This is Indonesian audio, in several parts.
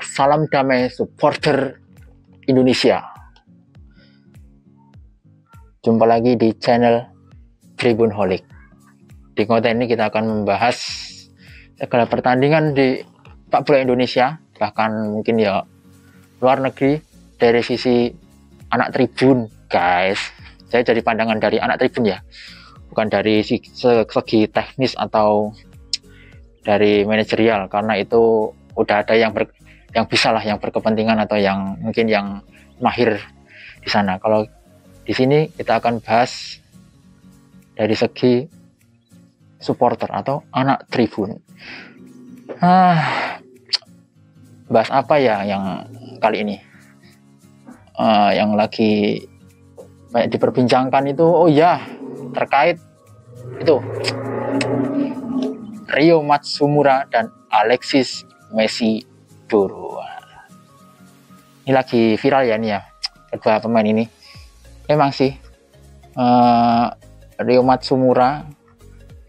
Salam damai supporter Indonesia. Jumpa lagi di channel Tribunholic. Di konten ini kita akan membahas segala pertandingan di sepak bola Indonesia, bahkan mungkin ya luar negeri dari sisi anak tribun, guys. Saya jadi pandangan dari anak tribun ya, bukan dari segi teknis atau dari manajerial, karena itu udah ada yang bisa lah, yang berkepentingan atau yang mungkin yang mahir di sana. Kalau di sini kita akan bahas dari segi supporter atau anak tribun. Bahas apa ya yang kali ini? Yang lagi banyak diperbincangkan itu, oh ya, terkait itu Ryo Matsumura dan Alexis Mesidoro. Ini lagi viral ya nih ya, kedua pemain ini. Memang sih Ryo Matsumura,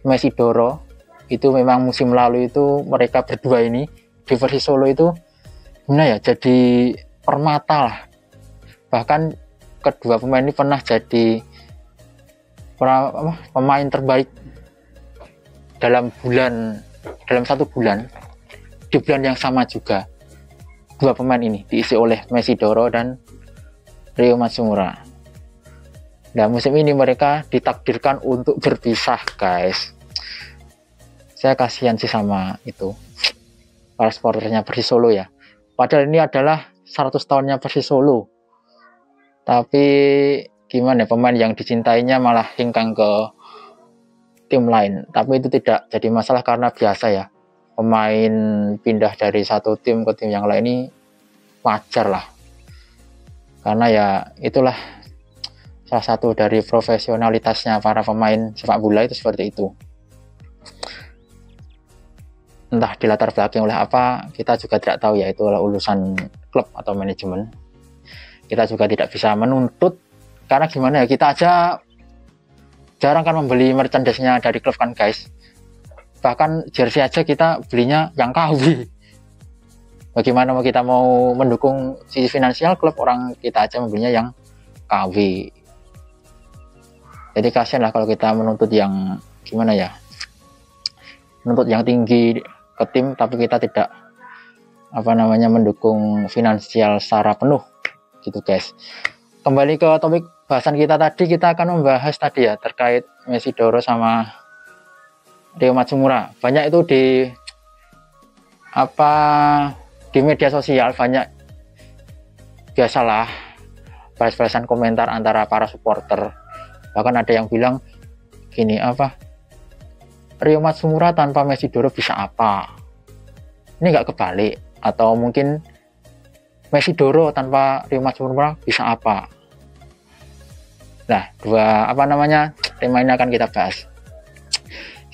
Mesidoro itu memang musim lalu itu mereka berdua ini di Persisolo itu gimana ya, jadi permata lah. Bahkan kedua pemain ini pernah jadi pemain terbaik dalam satu bulan, di bulan yang sama juga. Dua pemain ini diisi oleh Mesidoro dan Ryo Matsumura. Nah, musim ini mereka ditakdirkan untuk berpisah, guys. Saya kasihan sih sama itu para supporternya Persisolo ya. Padahal ini adalah 100 tahunnya Persisolo. Tapi gimana, pemain yang dicintainya malah hengkang ke tim lain. Tapi itu tidak jadi masalah karena biasa ya, pemain pindah dari satu tim ke tim yang lain ini wajar lah, karena ya itulah salah satu dari profesionalitasnya para pemain sepak bola itu seperti itu. Entah dilatar belakang oleh apa, kita juga tidak tahu ya, itu adalah urusan klub atau manajemen. Kita juga tidak bisa menuntut, karena gimana ya, kita aja jarang kan membeli merchandise-nya dari klub kan, guys. Bahkan jersey aja kita belinya yang KW. Bagaimana kita mau mendukung sisi finansial klub, orang kita aja membelinya yang KW. Jadi kasihan lah kalau kita menuntut yang gimana ya, menuntut yang tinggi ke tim tapi kita tidak mendukung finansial secara penuh gitu, guys. Kembali ke topik bahasan kita tadi, kita akan membahas tadi ya terkait Mesidoro sama Ryo Matsumura. Banyak itu di media sosial, banyak biasalah balas-balasan komentar antara para supporter. Bahkan ada yang bilang gini, Ryo Matsumura tanpa Mesidoro bisa apa? Ini nggak kebalik, atau mungkin Mesidoro tanpa Ryo Matsumura bisa apa? Nah, tema ini akan kita bahas.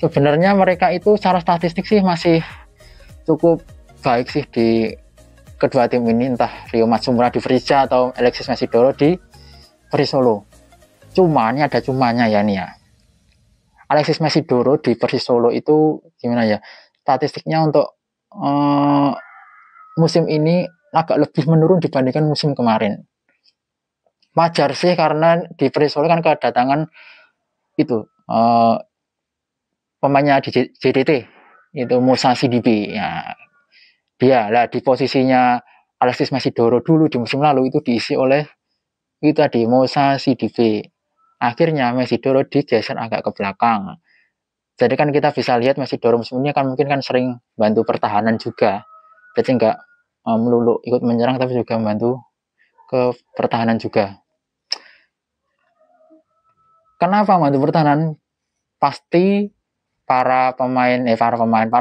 Sebenarnya mereka itu secara statistik sih masih cukup baik sih di kedua tim ini, entah Ryo Matsumura di Persija atau Alexis Mesidoro di Persisolo. Cuman ini ada cumanya ya nih ya. Alexis Mesidoro di Persisolo itu gimana ya, statistiknya untuk musim ini agak lebih menurun dibandingkan musim kemarin. Wajar sih, karena di Persisolo kan kedatangan itu pemainnya di JDT itu Musa Sidibe ya. Dia lah di posisinya Alexis Mesidoro dulu di musim lalu itu diisi oleh itu tadi Musa Sidibe. Akhirnya Mesidoro digeser agak ke belakang. Jadi kan kita bisa lihat Mesidoro musim ini kan mungkin kan sering bantu pertahanan juga. Jadi nggak melulu ikut menyerang tapi juga membantu ke pertahanan juga. Kenapa bantu pertahanan? Pasti para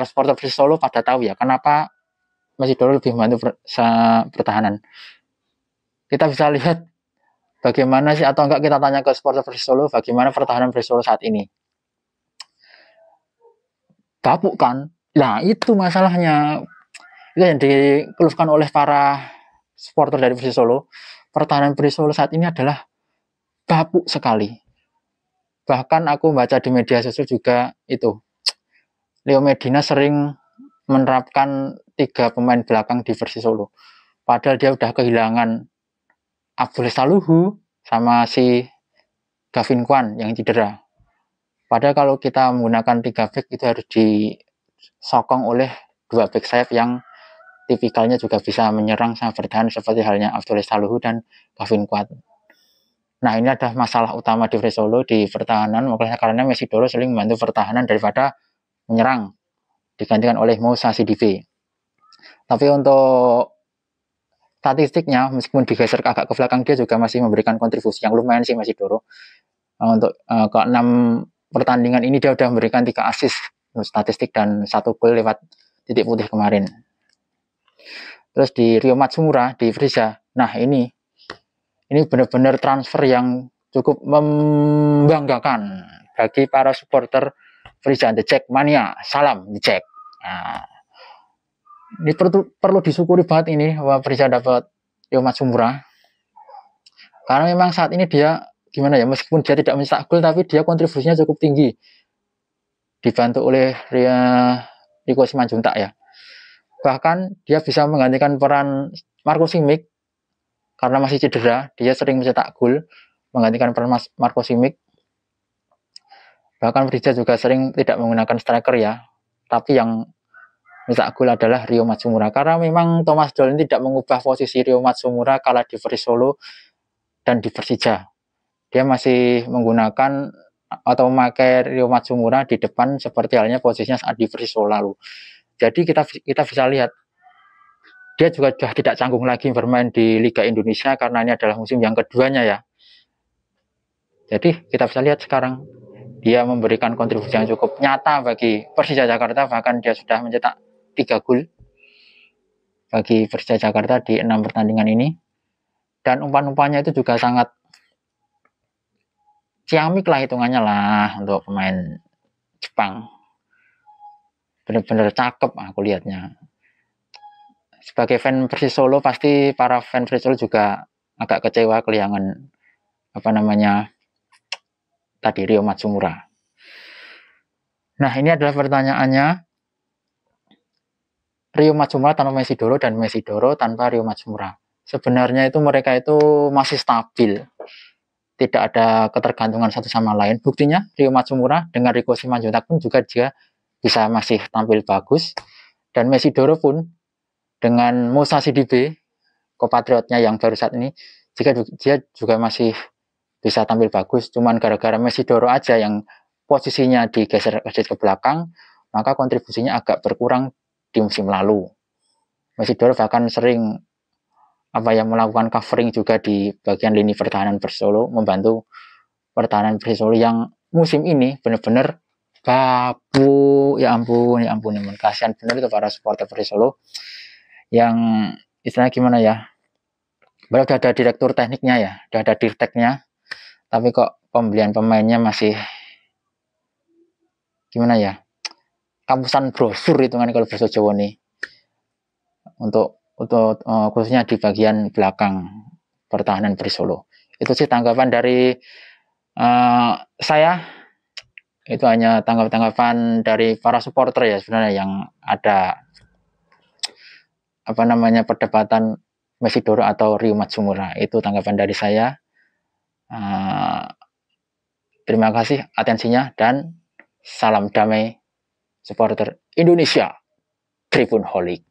supporter Persisolo pada tahu ya kenapa Mesidoro lebih membantu pertahanan. Kita bisa lihat bagaimana sih, atau enggak kita tanya ke supporter Persisolo bagaimana pertahanan Persisolo saat ini. Bapuk kan? Nah, itu masalahnya. Itu yang dikeluhkan oleh para supporter dari Persisolo. Pertahanan Persisolo saat ini adalah bapuk sekali. Bahkan aku baca di media sosial juga itu, Leo Medina sering menerapkan 3 pemain belakang di Persisolo. Padahal dia udah kehilangan Abdul Saluhu sama si Gavin Kwan yang cedera. Padahal kalau kita menggunakan 3 back itu harus disokong oleh 2 back sayap yang tipikalnya juga bisa menyerang sama bertahan seperti halnya Abdul Saluhu dan Gavin Kwan. Nah, ini adalah masalah utama di Persisolo di pertahanan, makanya karena Mesidoro sering membantu pertahanan daripada menyerang, digantikan oleh Moussa Sidibe. Tapi untuk statistiknya, meskipun digeser agak ke belakang, dia juga masih memberikan kontribusi yang lumayan sih Mesidoro. Untuk ke 6 pertandingan ini dia sudah memberikan 3 assist statistik dan 1 gol lewat titik putih kemarin. Terus di Ryo Matsumura di Frisia, nah ini benar-benar transfer yang cukup membanggakan bagi para supporter Frisia The Jack Mania. Salam The Jack. Nah, ini perlu disyukuri banget ini bahwa Frisia dapat Ryo Matsumura, karena memang saat ini dia gimana ya, meskipun dia tidak mencetak gol tapi dia kontribusinya cukup tinggi, dibantu oleh Riko Simanjuntak ya. Bahkan dia bisa menggantikan peran Marco Simic karena masih cedera, dia sering mencetak gol menggantikan peran Marco Simic. Bahkan Frisia juga sering tidak menggunakan striker ya, tapi yang mencetak gol adalah Ryo Matsumura, karena memang Thomas Doll tidak mengubah posisi Ryo Matsumura kala di Persisolo dan di Persija. Dia masih menggunakan atau memakai Ryo Matsumura di depan seperti halnya posisinya saat di Persisolo lalu. Jadi kita bisa lihat dia juga sudah tidak canggung lagi bermain di Liga Indonesia karena ini adalah musim yang keduanya ya. Jadi kita bisa lihat sekarang dia memberikan kontribusi yang cukup nyata bagi Persija Jakarta, bahkan dia sudah mencetak 3 gol bagi Persija Jakarta di 6 pertandingan ini. Dan umpan-umpannya itu juga sangat ciamik lah hitungannya lah untuk pemain Jepang. Benar-benar cakep aku lihatnya. Sebagai fan Persisolo, pasti para fan Persisolo juga agak kecewa kehilangan tadi Ryo Matsumura. Nah, ini adalah pertanyaannya. Ryo Matsumura tanpa Mesidoro dan Mesidoro tanpa Ryo Matsumura. Sebenarnya itu mereka itu masih stabil, tidak ada ketergantungan satu sama lain. Buktinya Ryo Matsumura dengan Riko Simanjuntak pun juga dia bisa masih tampil bagus, dan Mesidoro pun dengan Moussa Sidibe, kompatriotnya yang baru saat ini, dia juga masih bisa tampil bagus. Cuman gara-gara Mesidoro aja yang posisinya digeser ke belakang, maka kontribusinya agak berkurang di musim lalu. Mesidoro bahkan sering melakukan covering juga di bagian lini pertahanan Persisolo, membantu pertahanan Persisolo yang musim ini benar-benar babu. Ya ampun, kasihan benar itu para supporter Persisolo yang istilahnya gimana ya, baru udah ada direktur tekniknya ya, udah ada dirteknya, tapi kok pembelian pemainnya masih gimana ya, kampusan brosur itu kan kalau bahasa Jawa nih, untuk khususnya di bagian belakang pertahanan Persisolo. Itu sih tanggapan dari saya. Itu hanya tanggapan dari para supporter ya sebenarnya, yang ada perdebatan Mesidoro atau Ryo Matsumura. Itu tanggapan dari saya. Terima kasih atensinya dan salam damai supporter Indonesia Tribun Holic.